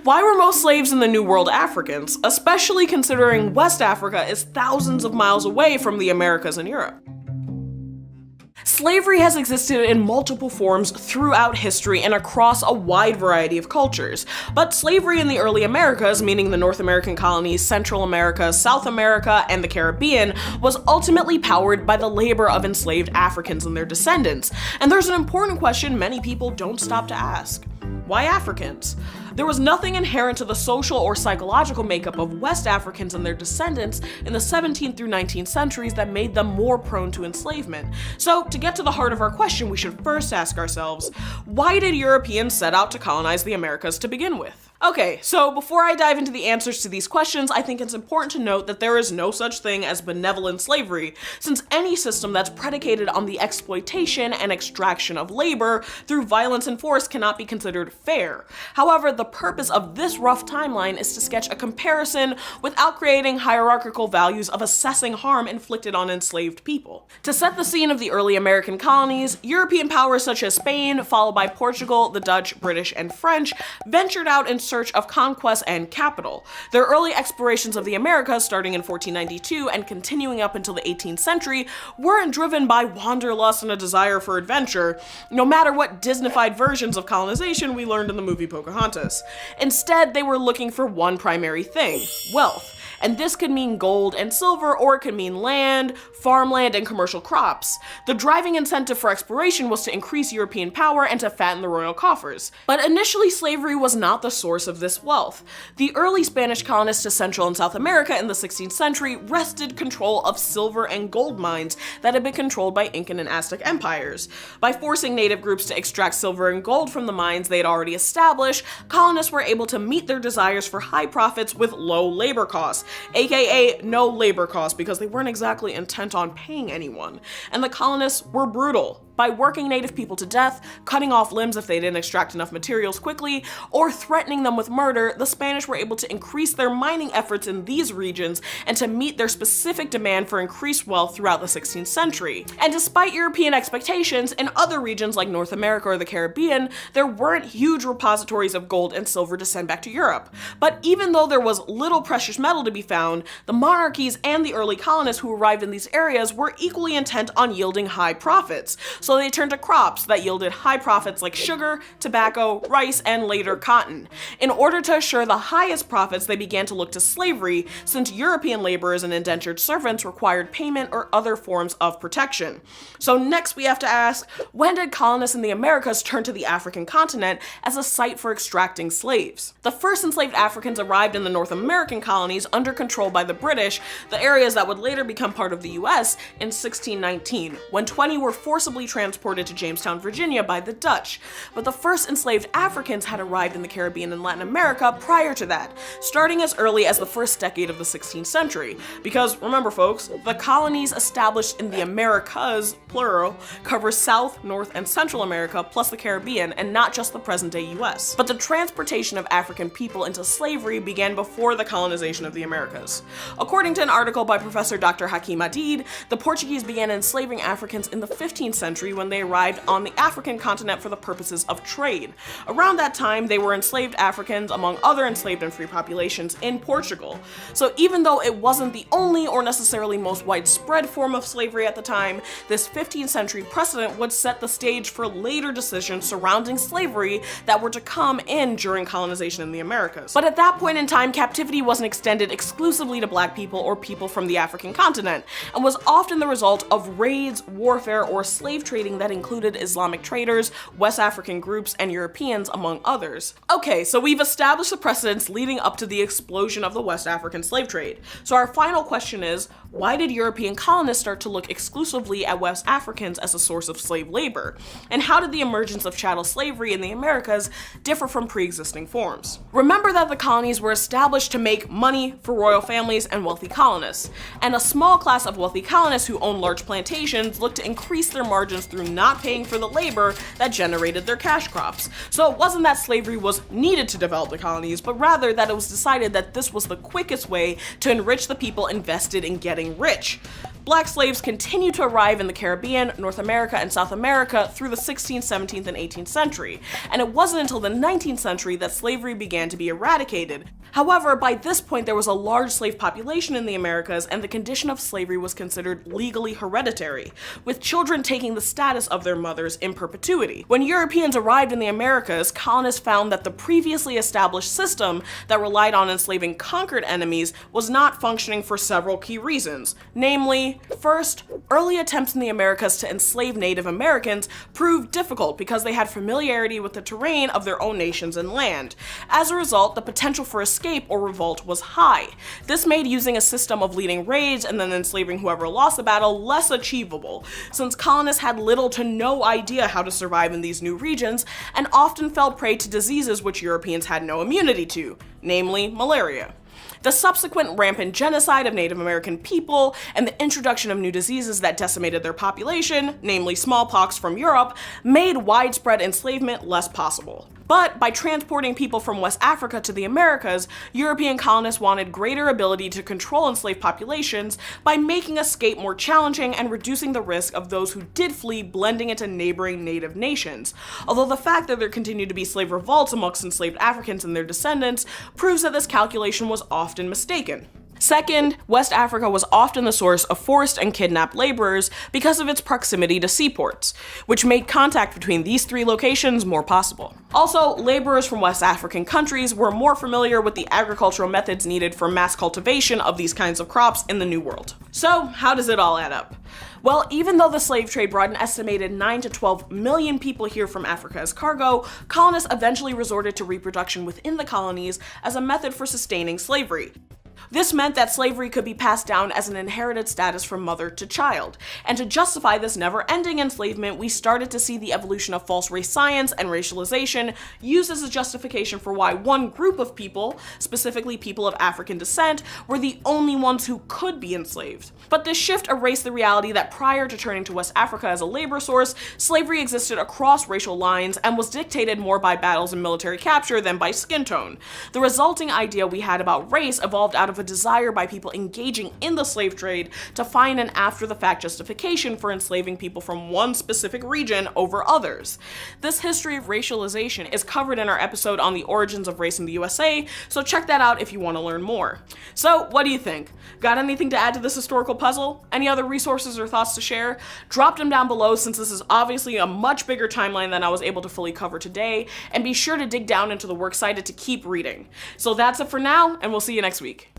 Why were most slaves in the New World Africans, especially considering West Africa is thousands of miles away from the Americas and Europe? Slavery has existed in multiple forms throughout history and across a wide variety of cultures, but slavery in the early Americas, meaning the North American colonies, Central America, South America, and the Caribbean, was ultimately powered by the labor of enslaved Africans and their descendants. And there's an important question many people don't stop to ask. Why Africans? There was nothing inherent to the social or psychological makeup of West Africans and their descendants in the 17th through 19th centuries that made them more prone to enslavement. So, to get to the heart of our question, we should first ask ourselves, why did Europeans set out to colonize the Americas to begin with? Okay, so before I dive into the answers to these questions, I think it's important to note that there is no such thing as benevolent slavery, since any system that's predicated on the exploitation and extraction of labor through violence and force cannot be considered fair. However, the purpose of this rough timeline is to sketch a comparison without creating hierarchical values of assessing harm inflicted on enslaved people. To set the scene of the early American colonies, European powers such as Spain, followed by Portugal, the Dutch, British, and French, ventured out in search of conquest and capital. Their early explorations of the Americas, starting in 1492 and continuing up until the 18th century, weren't driven by wanderlust and a desire for adventure, no matter what Disneyfied versions of colonization we learned in the movie Pocahontas. Instead, they were looking for one primary thing: wealth. And this could mean gold and silver, or it could mean land, farmland, and commercial crops. The driving incentive for exploration was to increase European power and to fatten the royal coffers. But initially, slavery was not the source of this wealth. The early Spanish colonists to Central and South America in the 16th century wrested control of silver and gold mines that had been controlled by Incan and Aztec empires. By forcing native groups to extract silver and gold from the mines they had already established, colonists were able to meet their desires for high profits with low labor costs, aka no labor costs, because they weren't exactly intent on paying anyone. And the colonists were brutal. By working native people to death, cutting off limbs if they didn't extract enough materials quickly, or threatening them with murder, the Spanish were able to increase their mining efforts in these regions and to meet their specific demand for increased wealth throughout the 16th century. And despite European expectations, in other regions like North America or the Caribbean, there weren't huge repositories of gold and silver to send back to Europe. But even though there was little precious metal to be found, the monarchies and the early colonists who arrived in these areas were equally intent on yielding high profits. So they turned to crops that yielded high profits like sugar, tobacco, rice, and later cotton. In order to assure the highest profits, they began to look to slavery, since European laborers and indentured servants required payment or other forms of protection. So next we have to ask, when did colonists in the Americas turn to the African continent as a site for extracting slaves? The first enslaved Africans arrived in the North American colonies under control by the British, the areas that would later become part of the US, in 1619, when 20 were forcibly transported to Jamestown, Virginia by the Dutch. But the first enslaved Africans had arrived in the Caribbean and Latin America prior to that, starting as early as the first decade of the 16th century. Because remember folks, the colonies established in the Americas, plural, cover South, North, and Central America plus the Caribbean, and not just the present-day US. But the transportation of African people into slavery began before the colonization of the Americas. According to an article by Professor Dr. Hakim Adid, the Portuguese began enslaving Africans in the 15th century when they arrived on the African continent for the purposes of trade. Around that time, they were enslaved Africans among other enslaved and free populations in Portugal. So even though it wasn't the only or necessarily most widespread form of slavery at the time, this 15th century precedent would set the stage for later decisions surrounding slavery that were to come in during colonization in the Americas. But at that point in time, captivity wasn't extended exclusively to black people or people from the African continent, and was often the result of raids, warfare, or slave trading that included Islamic traders, West African groups, and Europeans, among others. Okay, so we've established the precedents leading up to the explosion of the West African slave trade. So our final question is, why did European colonists start to look exclusively at West Africans as a source of slave labor? And how did the emergence of chattel slavery in the Americas differ from pre-existing forms? Remember that the colonies were established to make money for royal families and wealthy colonists, and a small class of wealthy colonists who owned large plantations looked to increase their margins through not paying for the labor that generated their cash crops. So it wasn't that slavery was needed to develop the colonies, but rather that it was decided that this was the quickest way to enrich the people invested in getting rich. Black slaves continued to arrive in the Caribbean, North America, and South America through the 16th, 17th, and 18th century, and it wasn't until the 19th century that slavery began to be eradicated. However, by this point there was a large slave population in the Americas, and the condition of slavery was considered legally hereditary, with children taking the status of their mothers in perpetuity. When Europeans arrived in the Americas, colonists found that the previously established system that relied on enslaving conquered enemies was not functioning for several key reasons. Namely, first, early attempts in the Americas to enslave Native Americans proved difficult because they had familiarity with the terrain of their own nations and land. As a result, the potential for escape or revolt was high. This made using a system of leading raids and then enslaving whoever lost the battle less achievable, since colonists had little to no idea how to survive in these new regions and often fell prey to diseases which Europeans had no immunity to, namely malaria. The subsequent rampant genocide of Native American people and the introduction of new diseases that decimated their population, namely smallpox from Europe, made widespread enslavement less possible. But by transporting people from West Africa to the Americas, European colonists wanted greater ability to control enslaved populations by making escape more challenging and reducing the risk of those who did flee blending into neighboring native nations. Although the fact that there continued to be slave revolts amongst enslaved Africans and their descendants proves that this calculation was often mistaken. Second, West Africa was often the source of forced and kidnapped laborers because of its proximity to seaports, which made contact between these three locations more possible. Also, laborers from West African countries were more familiar with the agricultural methods needed for mass cultivation of these kinds of crops in the New World. So, how does it all add up? Well, even though the slave trade brought an estimated 9 to 12 million people here from Africa as cargo, colonists eventually resorted to reproduction within the colonies as a method for sustaining slavery. This meant that slavery could be passed down as an inherited status from mother to child. And to justify this never-ending enslavement, we started to see the evolution of false race science and racialization used as a justification for why one group of people, specifically people of African descent, were the only ones who could be enslaved. But this shift erased the reality that prior to turning to West Africa as a labor source, slavery existed across racial lines and was dictated more by battles and military capture than by skin tone. The resulting idea we had about race evolved out of a desire by people engaging in the slave trade to find an after-the-fact justification for enslaving people from one specific region over others. This history of racialization is covered in our episode on the origins of race in the USA, so check that out if you want to learn more. So, what do you think? Got anything to add to this historical puzzle? Any other resources or thoughts to share? Drop them down below, since this is obviously a much bigger timeline than I was able to fully cover today, and be sure to dig down into the works cited to keep reading. So that's it for now, and we'll see you next week.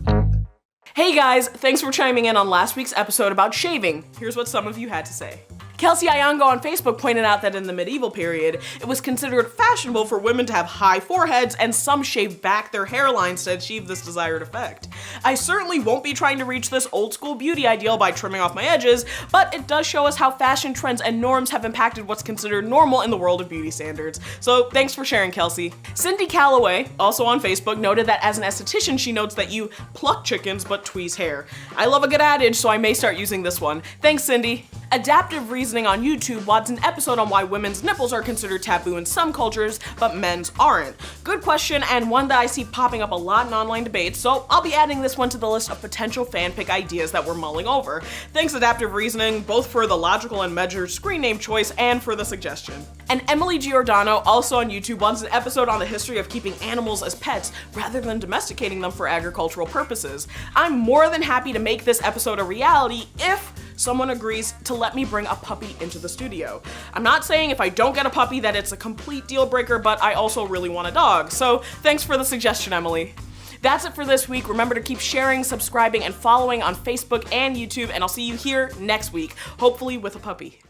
Hey guys, thanks for chiming in on last week's episode about shaving. Here's what some of you had to say. Kelsey Ayongo on Facebook pointed out that in the medieval period, it was considered fashionable for women to have high foreheads, and some shaved back their hairlines to achieve this desired effect. I certainly won't be trying to reach this old school beauty ideal by trimming off my edges, but it does show us how fashion trends and norms have impacted what's considered normal in the world of beauty standards. So thanks for sharing, Kelsey. Cindy Calloway, also on Facebook, noted that as an esthetician, she notes that you pluck chickens but tweeze hair. I love a good adage, so I may start using this one. Thanks, Cindy. Adaptive Reasoning on YouTube wants an episode on why women's nipples are considered taboo in some cultures, but men's aren't. Good question, and one that I see popping up a lot in online debates, so I'll be adding this one to the list of potential fanfic ideas that we're mulling over. Thanks, Adaptive Reasoning, both for the logical and measured screen name choice and for the suggestion. And Emily Giordano, also on YouTube, wants an episode on the history of keeping animals as pets rather than domesticating them for agricultural purposes. I'm more than happy to make this episode a reality if someone agrees to let me bring a puppy into the studio. I'm not saying if I don't get a puppy that it's a complete deal breaker, but I also really want a dog. So thanks for the suggestion, Emily. That's it for this week. Remember to keep sharing, subscribing, and following on Facebook and YouTube, and I'll see you here next week, hopefully with a puppy.